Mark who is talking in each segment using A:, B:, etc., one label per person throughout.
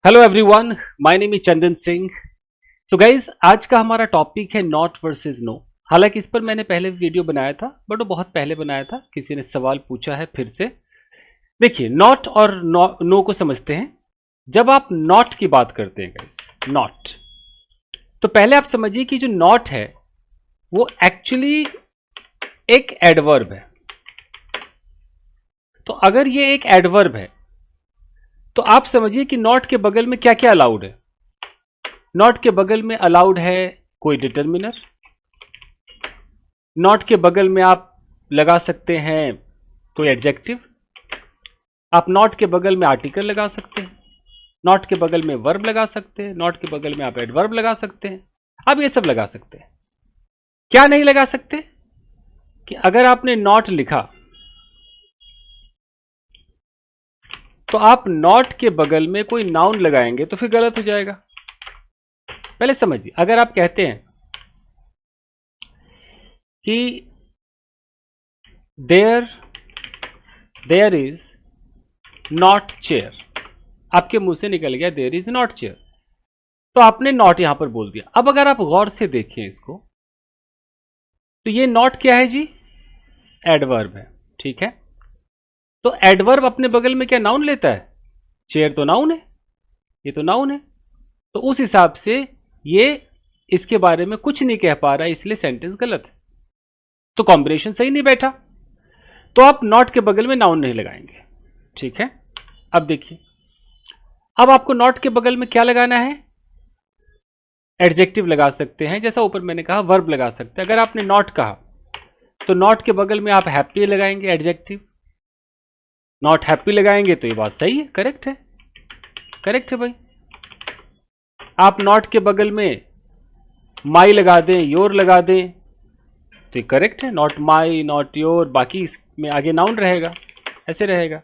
A: Hello everyone, my name is Chandan Singh. So guys, आज का हमारा टॉपिक है नॉट वर्सेस नो। हालांकि इस पर मैंने पहले वीडियो बनाया था, बट वो बहुत पहले बनाया था, किसी ने सवाल पूछा है फिर से। देखिए, नॉट और नो को समझते हैं। जब आप नॉट की बात करते हैं गाइज, नॉट, तो पहले आप समझिए कि जो नॉट है वो एक्चुअली एक एडवर्ब है। तो अगर ये एक एडवर्ब है तो आप समझिए कि नॉट के बगल में क्या क्या अलाउड है। नॉट के बगल में अलाउड है कोई डिटरमिनर। नॉट के बगल में आप लगा सकते हैं कोई एडजेक्टिव। आप नॉट के बगल में आर्टिकल लगा सकते हैं। नॉट के बगल में वर्ब लगा सकते हैं। नॉट के बगल में आप एडवर्ब लगा सकते हैं। आप ये सब लगा सकते हैं। क्या नहीं लगा सकते कि अगर आपने नॉट लिखा तो आप नॉट के बगल में कोई नाउन लगाएंगे तो फिर गलत हो जाएगा। पहले समझिए, अगर आप कहते हैं कि देयर इज नॉट चेयर, आपके मुंह से निकल गया देयर इज नॉट चेयर, तो आपने नॉट यहां पर बोल दिया। अब अगर आप गौर से देखें इसको, तो ये नॉट क्या है जी? एडवर्ब है। ठीक है, तो एडवर्ब अपने बगल में क्या नाउन लेता है? चेयर तो नाउन है, ये तो नाउन है। तो उस हिसाब से ये इसके बारे में कुछ नहीं कह पा रहा है, इसलिए सेंटेंस गलत है। तो कॉम्बिनेशन सही नहीं बैठा। तो आप नॉट के बगल में नाउन नहीं लगाएंगे। ठीक है, अब देखिए, अब आपको नॉट के बगल में क्या लगाना है? एडजेक्टिव लगा सकते हैं, जैसा ऊपर मैंने कहा वर्ब लगा सकते हैं। अगर आपने नॉट कहा तो नॉट के बगल में आप हैप्पी लगाएंगे, एडजेक्टिव। नॉट हैप्पी लगाएंगे तो ये बात सही है, करेक्ट है, करेक्ट है भाई। आप नॉट के बगल में माई लगा दें, योर लगा दें तो ये करेक्ट है। नॉट माई, नॉट योर, बाकी इसमें आगे नाउन रहेगा, ऐसे रहेगा।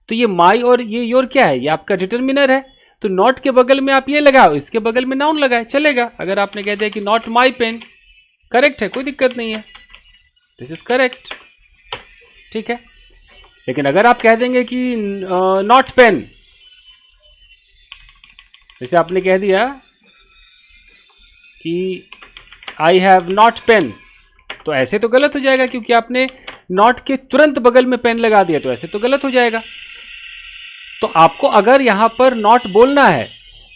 A: तो ये माई और ये योर क्या है? ये आपका डिटरमिनर है। तो नॉट के बगल में आप ये लगाओ, इसके बगल में नाउन लगाए, चलेगा। अगर आपने कह दिया कि नॉट माई पेन, करेक्ट है, कोई दिक्कत नहीं है, दिस इज करेक्ट। ठीक है, लेकिन अगर आप कह देंगे कि नॉट पेन, जैसे आपने कह दिया कि आई हैव नॉट पेन, तो ऐसे तो गलत हो जाएगा, क्योंकि आपने नॉट के तुरंत बगल में पेन लगा दिया, तो ऐसे तो गलत हो जाएगा। तो आपको अगर यहां पर नॉट बोलना है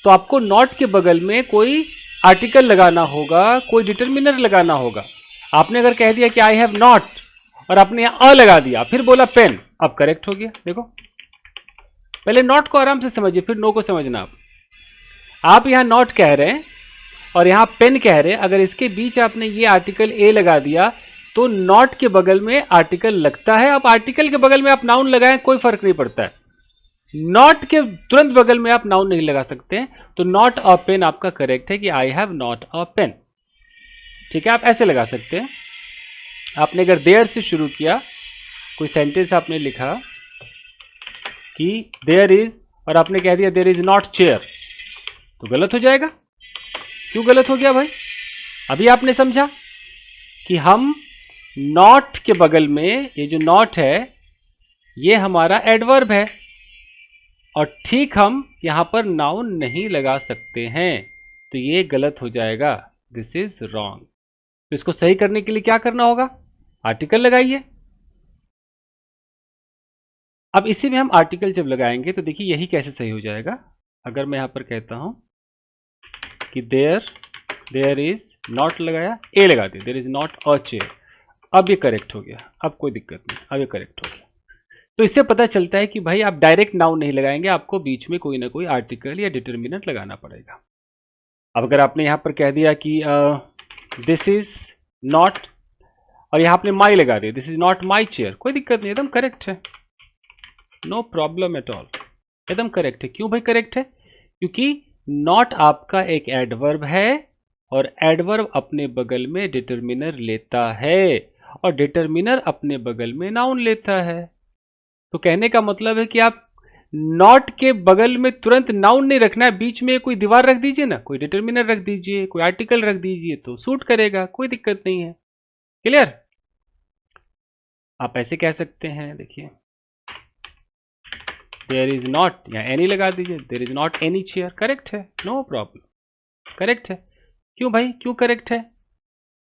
A: तो आपको नॉट के बगल में कोई आर्टिकल लगाना होगा, कोई डिटरमिनर लगाना होगा। आपने अगर कह दिया कि आई हैव नॉट और आपने यहां अ लगा दिया, फिर बोला पेन, अब करेक्ट हो गया। देखो, पहले नॉट को आराम से समझिए, फिर नो को समझना। आप यहां नॉट कह रहे हैं और यहां पेन कह रहे हैं, अगर इसके बीच आपने ये आर्टिकल ए लगा दिया तो नॉट के बगल में आर्टिकल लगता है। अब आर्टिकल के बगल में आप नाउन लगाएं, कोई फर्क नहीं पड़ता है। नॉट के तुरंत बगल में आप नाउन नहीं लगा सकते हैं। तो नॉट अ पेन आपका करेक्ट है कि I have not a pen. ठीक है, आप ऐसे लगा सकते हैं। आपने अगर देयर से शुरू किया, कोई सेंटेंस आपने लिखा कि देयर इज और आपने कह दिया देयर इज नॉट चेयर, तो गलत हो जाएगा। क्यों गलत हो गया भाई? अभी आपने समझा कि हम नॉट के बगल में, ये जो नॉट है ये हमारा एडवर्ब है और ठीक हम यहां पर नाउन नहीं लगा सकते हैं, तो ये गलत हो जाएगा, दिस इज रॉन्ग। तो इसको सही करने के लिए क्या करना होगा? आर्टिकल लगाइए। अब इसी में हम आर्टिकल जब लगाएंगे तो देखिए यही कैसे सही हो जाएगा। अगर मैं यहां पर कहता हूं कि देयर इज नॉट लगाया, ए लगा दिया, there is not a chair, अब ये करेक्ट हो गया, अब कोई दिक्कत नहीं, अब ये करेक्ट हो गया। तो इससे पता चलता है कि भाई आप डायरेक्ट नाउन नहीं लगाएंगे, आपको बीच में कोई ना कोई आर्टिकल या डिटरमिनेंट लगाना पड़ेगा। अब अगर आपने यहां पर कह दिया कि दिस इज नॉट और यहां आपने माई लगा दिया, this is not my chair, कोई दिक्कत नहीं, एकदम करेक्ट है, नो प्रॉब्लम एट ऑल, एकदम करेक्ट है। क्यों भाई करेक्ट है? क्योंकि नॉट आपका एक एडवर्ब है और एडवर्ब अपने बगल में डिटरमिनर लेता है और डिटरमिनर अपने बगल में नाउन लेता है। तो कहने का मतलब है कि आप नॉट के बगल में तुरंत नाउन नहीं रखना है, बीच में कोई दीवार रख दीजिए ना, कोई डिटरमिनर रख दीजिए, कोई आर्टिकल रख दीजिए, तो सूट करेगा, कोई दिक्कत नहीं है। क्लियर? आप ऐसे कह सकते हैं, देखिए देयर इज नॉट, या एनी लगा दीजिए, there is not any chair, correct है, नो प्रॉब्लम, करेक्ट है। क्यों भाई, क्यों करेक्ट है?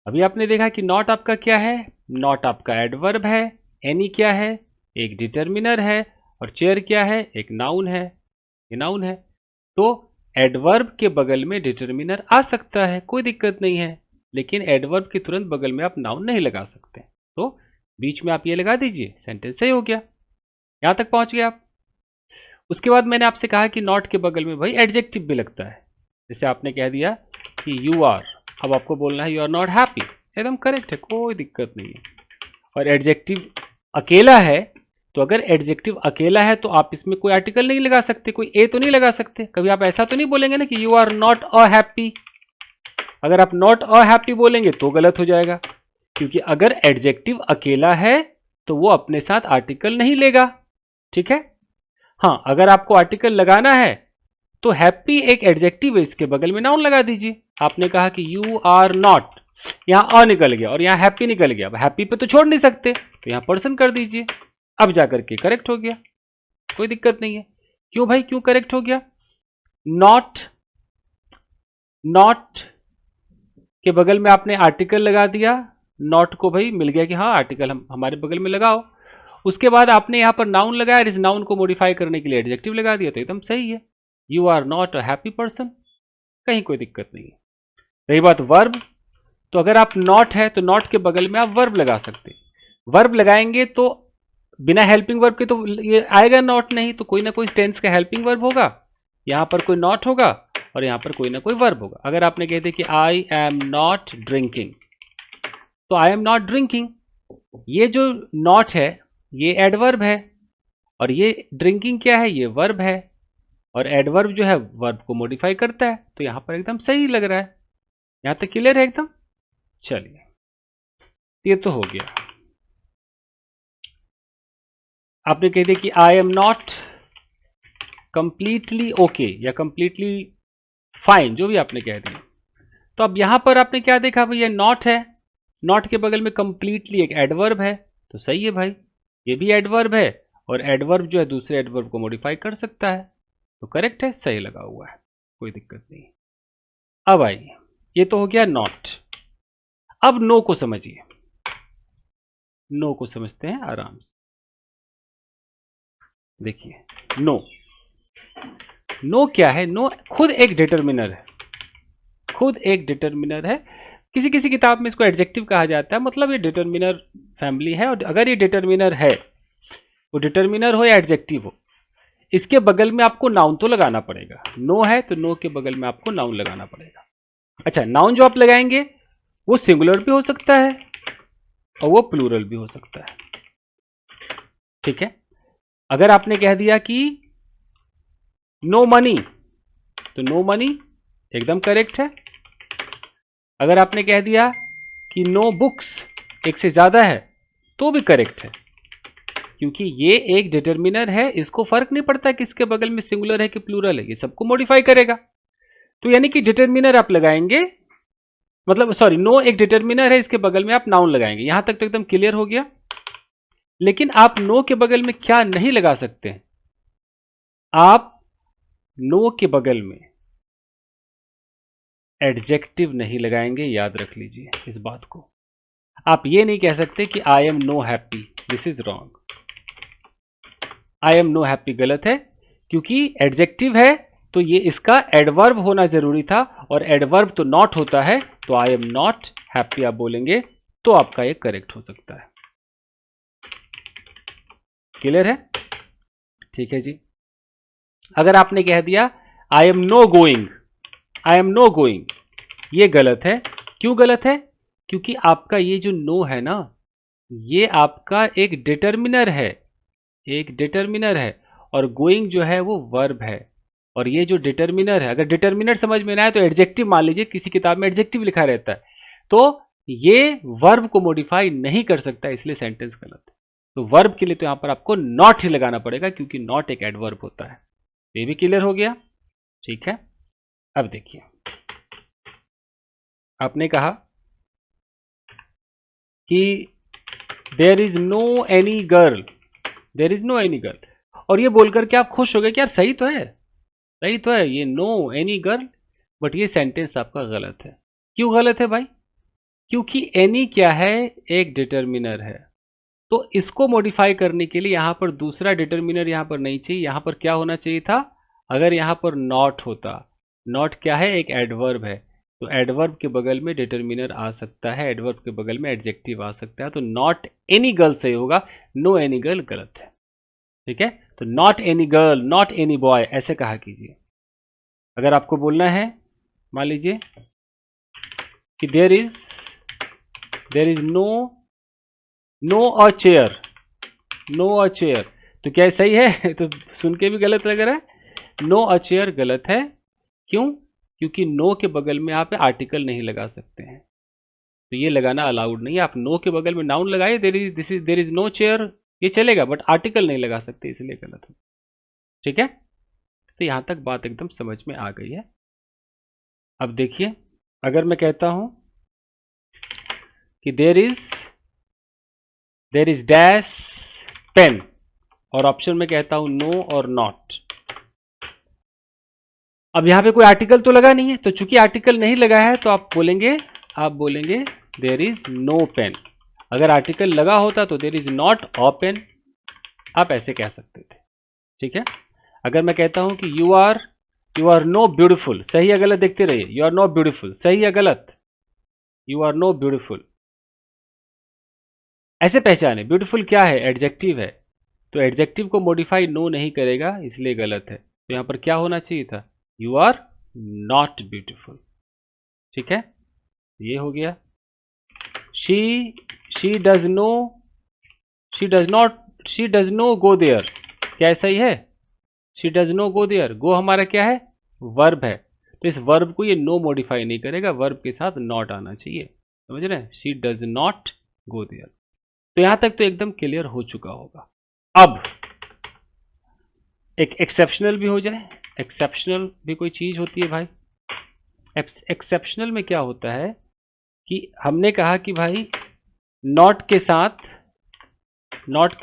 A: अभी आपने देखा कि नॉट आपका क्या है, नॉट आपका एडवर्ब है, एनी क्या है, एक डिटर्मिनर है, और चेयर क्या है, एक नाउन है, ये नाउन है। तो एडवर्ब के बगल में डिटर्मिनर आ सकता है, कोई दिक्कत नहीं है, लेकिन एडवर्ब के तुरंत बगल में आप नाउन नहीं लगा सकते। तो बीच में आप ये लगा दीजिए, सेंटेंस सही हो गया। यहां तक पहुंच गए आप। उसके बाद मैंने आपसे कहा कि नॉट के बगल में भाई एडजेक्टिव भी लगता है। जैसे आपने कह दिया कि यू आर, अब आपको बोलना है यू आर नॉट हैप्पी, एकदम करेक्ट है, कोई दिक्कत नहीं है। और एडजेक्टिव अकेला है, तो अगर एडजेक्टिव अकेला है तो आप इसमें कोई आर्टिकल नहीं लगा सकते, कोई ए तो नहीं लगा सकते। कभी आप ऐसा तो नहीं बोलेंगे ना कि you are not a happy. अगर आप नॉट अ हैप्पी बोलेंगे तो गलत हो जाएगा, क्योंकि अगर एडजेक्टिव अकेला है तो वो अपने साथ आर्टिकल नहीं लेगा, ठीक है। हाँ, अगर आपको आर्टिकल लगाना है तो हैप्पी एक एडजेक्टिव है, इसके बगल में नाउन लगा दीजिए। आपने कहा कि यू आर नॉट, यहां अ निकल गया और यहां हैप्पी निकल गया, अब हैप्पी पे तो छोड़ नहीं सकते, तो यहां पर्सन कर दीजिए, अब जाकर के करेक्ट हो गया, कोई दिक्कत नहीं है। क्यों भाई, क्यों करेक्ट हो गया? नॉट, नॉट के बगल में आपने आर्टिकल लगा दिया, नॉट को भाई मिल गया कि हाँ आर्टिकल हमारे बगल में लगाओ। उसके बाद आपने यहाँ पर नाउन लगाया, इस नाउन को मॉडिफाई करने के लिए एडजेक्टिव लगा दिया, तो एकदम सही है। You are not a happy person, कहीं कोई दिक्कत नहीं है। रही बात वर्ब, तो अगर आप नॉट है तो नॉट के बगल में आप वर्ब लगा सकते। वर्ब लगाएंगे तो बिना हेल्पिंग वर्ब के तो ये आएगा नॉट नहीं, तो कोई ना कोई टेंस का हेल्पिंग वर्ब होगा, यहां पर कोई नॉट होगा और यहां पर कोई ना कोई वर्ब होगा। अगर आपने कह दिया कि आई एम नॉट ड्रिंकिंग, तो आई एम नॉट ड्रिंकिंग, ये जो नॉट है ये एडवर्ब है, और ये ड्रिंकिंग क्या है, ये वर्ब है, और एडवर्ब जो है वर्ब को मॉडिफाई करता है, तो यहां पर एकदम सही लग रहा है। यहां तक क्लियर है एकदम? चलिए, ये तो हो गया। आपने कह दिया कि I am not completely okay या कंप्लीटली फाइन, जो भी आपने कह दिया। तो अब यहां पर आपने क्या देखा भाई, ये नॉट है, नॉट के बगल में कंप्लीटली एक एडवर्ब है, तो सही है भाई, ये भी एडवर्ब है, और एडवर्ब जो है दूसरे एडवर्ब को मॉडिफाई कर सकता है, तो करेक्ट है, सही लगा हुआ है, कोई दिक्कत नहीं। अब आइए, ये तो हो गया नॉट। अब नो को समझिए, नो को समझते हैं आराम से। देखिए नो, नो क्या है, नो खुद एक डिटर्मिनर है, खुद एक डिटर्मिनर है। किसी किसी किताब में इसको एडजेक्टिव कहा जाता है, मतलब ये डिटर्मिनर फैमिली है, और अगर ये डिटर्मिनर है, वो डिटर्मिनर हो या एडजेक्टिव हो, इसके बगल में आपको नाउन तो लगाना पड़ेगा। नो है तो नो के बगल में आपको नाउन लगाना पड़ेगा। अच्छा, नाउन जो आप लगाएंगे वो सिंगुलर भी हो सकता है और वो प्लूरल भी हो सकता है, ठीक है। अगर आपने कह दिया कि नो मनी, तो नो मनी एकदम करेक्ट है। अगर आपने कह दिया कि नो बुक्स, एक से ज्यादा है, तो भी करेक्ट है, क्योंकि ये एक डिटर्मिनर है, इसको फर्क नहीं पड़ता कि इसके बगल में सिंगुलर है कि प्लूरल है, ये सबको मॉडिफाई करेगा। तो यानी कि डिटर्मिनर आप लगाएंगे, मतलब सॉरी, नो एक डिटर्मिनर है, इसके बगल में आप नाउन लगाएंगे। यहां तक तो एकदम क्लियर हो गया। लेकिन आप नो के बगल में क्या नहीं लगा सकते हैं, आप नो के बगल में एडजेक्टिव नहीं लगाएंगे, याद रख लीजिए इस बात को। आप ये नहीं कह सकते कि I am no happy, this is wrong. I am no happy गलत है, क्योंकि एडजेक्टिव है तो ये इसका एडवर्ब होना जरूरी था, और एडवर्ब तो नॉट होता है, तो आई एम नॉट हैप्पी आप बोलेंगे तो आपका ये करेक्ट हो सकता है। क्लियर है? ठीक है जी। अगर आपने कह दिया I am no going, I am no going, ये गलत है। क्यों गलत है? क्योंकि आपका ये जो नो है ना, ये आपका एक डिटर्मिनर है, एक डिटर्मिनर है, और गोइंग जो है वो वर्ब है। और ये जो डिटर्मिनर है, अगर डिटर्मिनर समझ में ना आए तो एडजेक्टिव मान लीजिए, किसी किताब में एडजेक्टिव लिखा रहता है, तो ये वर्ब को मॉडिफाई नहीं कर सकता, इसलिए सेंटेंस गलत है। तो वर्ब के लिए तो यहां पर आपको नॉट ही लगाना पड़ेगा, क्योंकि नॉट एक एडवर्ब होता है। ये भी क्लियर हो गया? ठीक है। अब देखिए, आपने कहा कि there is no any girl, there is no any girl, और ये बोलकर के आप खुश हो गए कि यार सही तो है, सही तो है, ये नो एनी गर्ल, बट ये सेंटेंस आपका गलत है। क्यों गलत है भाई? क्योंकि एनी क्या है? एक डिटर्मिनर है। तो इसको मॉडिफाई करने के लिए यहां पर दूसरा डिटर्मिनर यहां पर नहीं चाहिए, यहां पर क्या होना चाहिए था? अगर यहां पर नॉट होता, नॉट क्या है? एक एडवर्ब है, तो एडवर्ब के बगल में डिटर्मिनर आ सकता है, एडवर्ब के बगल में एडजेक्टिव आ सकता है, तो नॉट एनी गर्ल सही होगा, नो एनी गर्ल गलत है। ठीक है, तो not any girl, not any boy ऐसे कहा कीजिए। अगर आपको बोलना है, मान लीजिए कि there is no a chair, no a chair, तो क्या सही है? तो सुन के भी गलत लग रहा है, नो अ चेयर गलत है। क्यों? क्योंकि नो के बगल में आप आर्टिकल नहीं लगा सकते हैं, तो ये लगाना अलाउड नहीं है। आप नो के बगल में नाउन लगाइए, देर इज नो चेयर, ये चलेगा, बट आर्टिकल नहीं लगा सकते, इसलिए गलत है। ठीक है, तो यहां तक बात एकदम समझ में आ गई है। अब देखिए, अगर मैं कहता हूं कि देर इज डैश पेन, और ऑप्शन में कहता हूं नो और नॉट। अब यहां पे कोई आर्टिकल तो लगा नहीं है, तो चूंकि आर्टिकल नहीं लगा है तो आप बोलेंगे देर इज नो पेन। अगर आर्टिकल लगा होता तो there is not a pen, आप ऐसे कह सकते थे। ठीक है, अगर मैं कहता हूं कि यू आर नो ब्यूटिफुल, सही या गलत देखते रहिए, यू आर नो ब्यूटिफुल, सही या गलत? यू आर नो ब्यूटिफुल, ऐसे पहचाने। ब्यूटीफुल क्या है? एडजेक्टिव है, तो एडजेक्टिव को मॉडिफाई नो नहीं करेगा, इसलिए गलत है। तो यहां पर क्या होना चाहिए था? You are not beautiful. ठीक है, ये हो गया। She does no go there, क्या ऐसा ही है? She does no go there, go हमारा क्या है? वर्ब है, तो इस वर्ब को ये नो मॉडिफाई नहीं करेगा, वर्ब के साथ नॉट आना चाहिए। समझ रहे हैं? She does not go there. तो यहां तक तो एकदम क्लियर हो चुका होगा। अब एक एक्सेप्शनल भी हो जाए। एक्सेप्शनल भी कोई चीज होती है भाई। एक्सेप्शनल में क्या होता है कि हमने कहा कि भाई नॉट के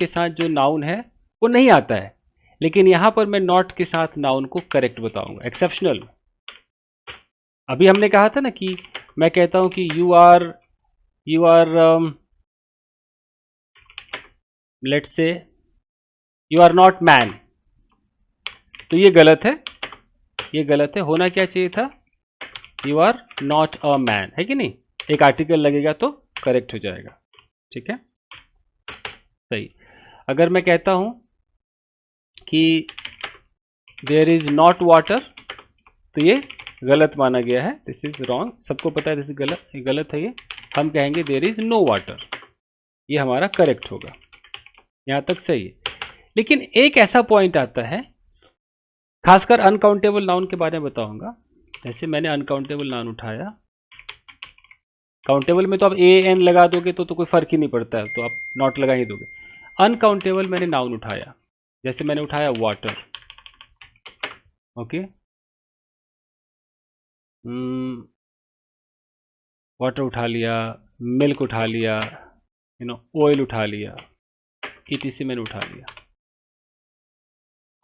A: साथ जो नाउन है वो नहीं आता है, लेकिन यहां पर मैं नॉट के साथ नाउन को करेक्ट बताऊंगा एक्सेप्शनल। अभी हमने कहा था ना कि मैं कहता हूं कि you are let's say you are not man, तो ये गलत है, ये गलत है। होना क्या चाहिए था? You are not a man, है कि नहीं? एक आर्टिकल लगेगा तो करेक्ट हो जाएगा। ठीक है, सही। अगर मैं कहता हूं कि देयर इज नॉट वाटर, तो ये गलत माना गया है, दिस इज रॉन्ग, सबको पता है दिस इज गलत, ये गलत है। ये हम कहेंगे देयर इज नो वाटर, ये हमारा करेक्ट होगा। यहां तक सही है। लेकिन एक ऐसा पॉइंट आता है, खासकर अनकाउंटेबल नाउन के बारे में बताऊंगा। जैसे मैंने अनकाउंटेबल नाउन उठाया, काउंटेबल में तो आप ए एन लगा दोगे तो कोई फर्क ही नहीं पड़ता है, तो आप नॉट लगा ही दोगे। अनकाउंटेबल मैंने नाउन उठाया, जैसे मैंने उठाया वाटर, ओके, वाटर उठा लिया, मिल्क उठा लिया, ऑयल उठा लिया, इसी मैंने उठा लिया,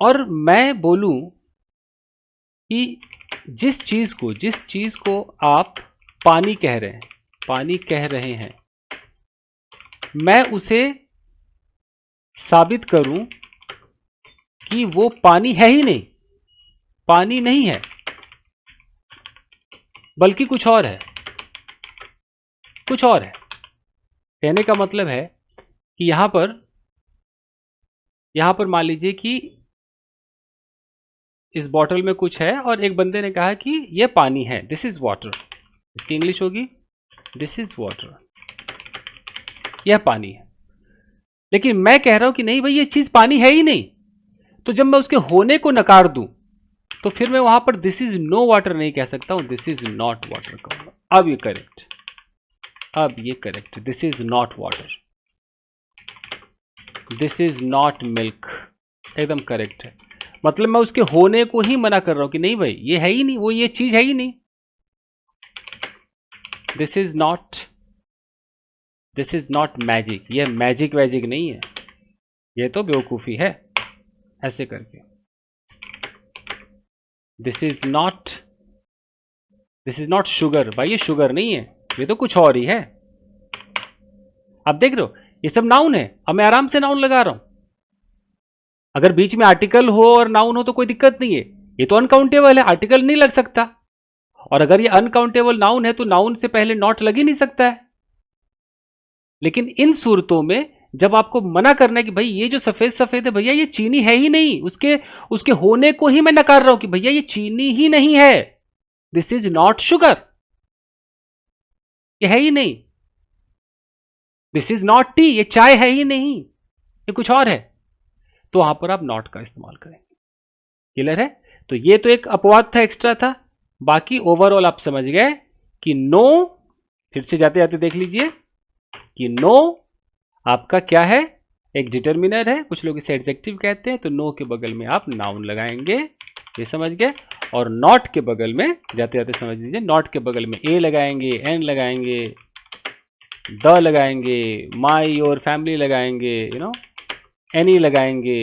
A: और मैं बोलूं कि जिस चीज को आप पानी कह रहे हैं, मैं उसे साबित करूं कि वो पानी है ही नहीं, पानी नहीं है, बल्कि कुछ और है, कुछ और है। कहने का मतलब है कि यहां पर मान लीजिए कि इस बॉटल में कुछ है और एक बंदे ने कहा कि यह पानी है, दिस इज वाटर, इसकी इंग्लिश होगी दिस इज वाटर, यह पानी है। लेकिन मैं कह रहा हूं कि नहीं भाई ये चीज पानी है ही नहीं, तो जब मैं उसके होने को नकार दूं तो फिर मैं वहां पर दिस इज नो वाटर नहीं कह सकता हूं, दिस इज नॉट वाटर कहूंगा। अब ये correct, this is not water, this is not milk, एकदम करेक्ट है। मतलब मैं उसके होने को ही मना कर रहा हूं कि नहीं भाई ये है ही नहीं, वो ये चीज है ही नहीं। दिस इज नॉट मैजिक, ये मैजिक वैजिक नहीं है, ये तो बेवकूफी है ऐसे करके, दिस इज नॉट शुगर। भाई ये शुगर नहीं है, ये तो कुछ और ही है। आप देख रहे हो ये सब नाउन है। अब मैं आराम से नाउन लगा रहा हूं। अगर बीच में आर्टिकल हो और नाउन हो तो कोई दिक्कत नहीं है, ये तो अनकाउंटेबल है, आर्टिकल नहीं लग सकता। और अगर ये अनकाउंटेबल नाउन है तो नाउन से पहले नॉट लग ही नहीं सकता है। लेकिन इन सूरतों में जब आपको मना करना है कि भाई ये जो सफेद सफेद है भैया ये चीनी है ही नहीं, उसके उसके होने को ही मैं नकार रहा हूं कि भैया ये चीनी ही नहीं है, दिस इज नॉट शुगर, ये है ही नहीं। दिस इज नॉट टी, ये चाय है ही नहीं, ये कुछ और है। तो वहां पर आप नॉट का इस्तेमाल करेंगे। क्लियर है? तो ये तो एक अपवाद था, एक्स्ट्रा था। बाकी ओवरऑल आप समझ गए कि नो, फिर से जाते जाते देख लीजिए कि नो आपका क्या है, एक डिटर्मिनर है, कुछ लोग इसे एडजेक्टिव कहते हैं। तो नो के बगल में आप नाउन लगाएंगे, ये समझ गए। और नॉट के बगल में जाते जाते समझ लीजिए, नॉट के बगल में ए लगाएंगे, एन लगाएंगे, द लगाएंगे, माई योर फैमिली लगाएंगे, एनी लगाएंगे,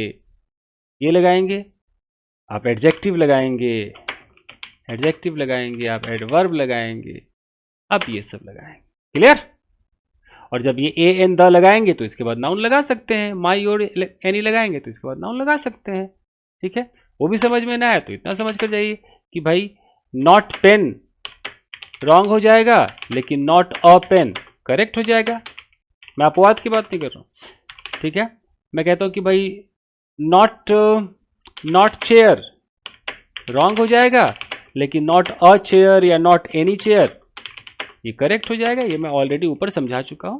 A: ये लगाएंगे। आप एडजेक्टिव लगाएंगे, आप एडवर्ब लगाएंगे, अब ये सब लगाएंगे। क्लियर? और जब ये ए एन द लगाएंगे तो इसके बाद नाउन लगा सकते हैं, माई और एनी लगाएंगे तो इसके बाद नाउन लगा सकते हैं। ठीक है? वो भी समझ में ना आए तो इतना समझ कर जाइए कि भाई नॉट पेन रॉन्ग हो जाएगा, लेकिन नॉट अ पेन करेक्ट हो जाएगा। मैं अपवाद की बात नहीं कर रहा हूं। ठीक है? मैं कहता हूं कि भाई नॉट चेयर रॉन्ग हो जाएगा, लेकिन नॉट अ चेयर या नॉट एनी चेयर ये करेक्ट हो जाएगा। ये मैं ऑलरेडी ऊपर समझा चुका हूं,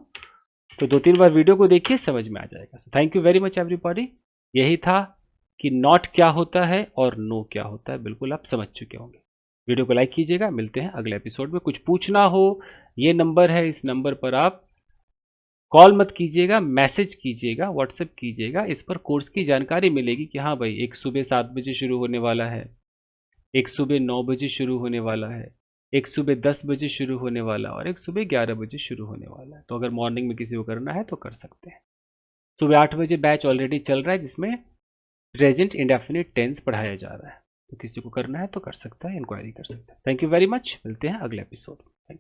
A: तो 2-3 बार वीडियो को देखिए, समझ में आ जाएगा। Thank you very much everybody. यही था कि नॉट क्या होता है और नो क्या होता है, बिल्कुल आप समझ चुके होंगे। वीडियो को लाइक कीजिएगा, मिलते हैं अगले एपिसोड में। कुछ पूछना हो ये नंबर है, इस नंबर पर आप कॉल मत कीजिएगा, मैसेज कीजिएगा, व्हाट्सएप कीजिएगा। इस पर कोर्स की जानकारी मिलेगी कि हाँ भाई एक सुबह 7 बजे शुरू होने वाला है, एक सुबह 9 बजे शुरू होने वाला है, एक सुबह 10 बजे शुरू होने वाला और एक सुबह 11 बजे शुरू होने वाला है। तो अगर मॉर्निंग में किसी को करना है तो कर सकते हैं। सुबह 8 बजे बैच ऑलरेडी चल रहा है जिसमें प्रेजेंट इंडेफिनिट टेंस पढ़ाया जा रहा है। तो किसी को करना है तो कर सकता है, इंक्वायरी कर सकता है। थैंक यू वेरी मच, मिलते हैं अगले एपिसोड में।